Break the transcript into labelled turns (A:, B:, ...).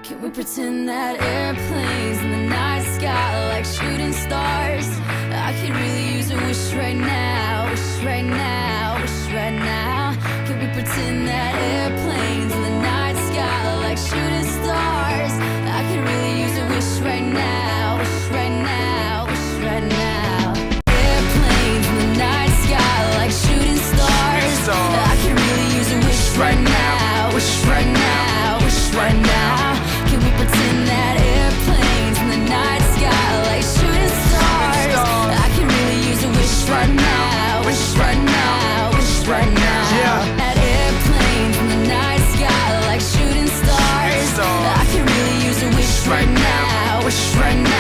A: Can we pretend that airplanes in the night sky like shooting stars? I could really use a wish right now, wish right now, wish right now. Can we pretend that airplanes in the night sky like shooting stars? I could really use a wish right now, wish right now, wish right now. Airplanes in the night sky like shooting stars. I could really use a wish right now, wish right now, wish right now. Can we pretend that airplanes in the night sky like shooting stars? I can really use a wish right now, wish right now, wish right now.
B: Yeah.
A: At airplanes in the night sky like shooting stars. I can really use a wish right now, wish right now.